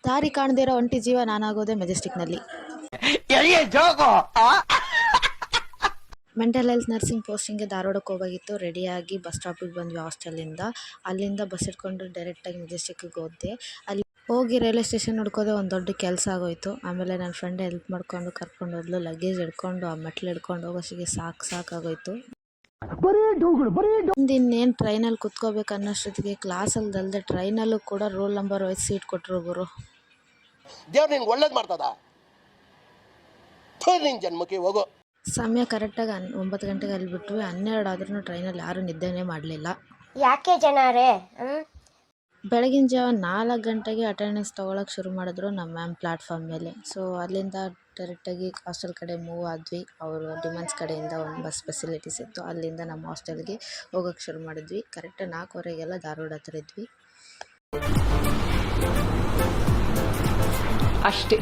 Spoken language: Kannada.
ದಾರಿ ಕಾಣದಿರೋ ಒಂಟಿ ಜೀವ ನಾನಾಗೋದೆ ಮೆಜೆಸ್ಟಿಕ್ನಲ್ಲಿ. ಮೆಂಟಲ್ ಹೆಲ್ತ್ ನರ್ಸಿಂಗ್ ಪೋಸ್ಟಿಂಗ್ಗೆ ಧಾರವಾಡಕ್ಕೆ ಹೋಗಾಗಿತ್ತು. ರೆಡಿಯಾಗಿ ಬಸ್ ಸ್ಟಾಪಿಗೆ ಬಂದ್ವಿ ಹಾಸ್ಟೆಲಿಂದ. ಅಲ್ಲಿಂದ ಬಸ್ ಹಿಡ್ಕೊಂಡು ಡೈರೆಕ್ಟಾಗಿ ಮೆಜೆಸ್ಟಿಕ್ಕಿಗೆ ಹೋದೆ. ಅಲ್ಲಿ ಹೋಗಿ ರೈಲ್ವೆ ಸ್ಟೇಷನ್ ಹುಡ್ಕೋದೆ ಒಂದು ದೊಡ್ಡ ಕೆಲಸ ಆಗೋಯ್ತು. ಆಮೇಲೆ ನನ್ನ ಫ್ರೆಂಡ್ ಹೆಲ್ಪ್ ಮಾಡ್ಕೊಂಡು ಕರ್ಕೊಂಡು ಹೋದ್ಲು. ಲಗೇಜ್ ಹಿಡ್ಕೊಂಡು ಆ ಮೆಟ್ಲು ಹಿಡ್ಕೊಂಡು ಹೋಗೋಷ್ಟಿಗೆ ಸಾಕಾಗೋಯ್ತು. ಇನ್ನೇನು ಟ್ರೈನಲ್ಲಿ ಕುತ್ಕೋಬೇಕು ಅನ್ನೋಷ್ಟೊತ್ತಿಗೆ ಕ್ಲಾಸಲ್ದಲ್ಲದೆ ಟ್ರೈನಲ್ಲೂ ಕೂಡ ರೋಲ್ ನಂಬರ್ ವೈಸ್ ಸೀಟ್ ಕೊಟ್ಟರು ಗುರು. ದೇವ್ರು ನಿನ್ಗೆ ಒಳ್ಳೇದು ಮಾಡ್ತದ, ನಿನ್ನ ಜನ್ಮಕ್ಕೆ ಹೋಗೋ. ಸಮಯ ಕರೆಕ್ಟಾಗಿ 9 ಗಂಟೆಗೆ ಅಲ್ಲಿ ಬಿಟ್ವಿ. 12 ಆದ್ರೂ ಟ್ರೈನಲ್ಲಿ ಯಾರೂ ನಿದ್ದೆನೇ ಮಾಡಲಿಲ್ಲ. ಯಾಕೆ ಜನರೇ? ಬೆಳಗಿನ ಜಾವ 4 ಗಂಟೆಗೆ ಅಟೆಂಡೆನ್ಸ್ ತೊಗೊಳಕ್ಕೆ ಶುರು ಮಾಡಿದ್ರು ನಮ್ಮ ಮ್ಯಾಮ್ ಪ್ಲ್ಯಾಟ್ಫಾರ್ಮ್ ಮೇಲೆ. ಸೊ ಅಲ್ಲಿಂದ ಡೈರೆಕ್ಟಾಗಿ ಹಾಸ್ಟೆಲ್ ಕಡೆ ಮೂವ್ ಆದ್ವಿ. ಅವರು ಡಿಮನ್ಸ್ ಕಡೆಯಿಂದ ಒಂದು ಬಸ್ ಫೆಸಿಲಿಟೀಸ್ ಇತ್ತು. ಅಲ್ಲಿಂದ ನಮ್ಮ ಹಾಸ್ಟೆಲ್ಗೆ ಹೋಗೋಕ್ಕೆ ಶುರು ಮಾಡಿದ್ವಿ. ಕರೆಕ್ಟಾಗಿ 4:15ಗೆಲ್ಲ ಧಾರವಾಡ ಹತ್ರ ಇದ್ವಿ. ಅಷ್ಟೇ.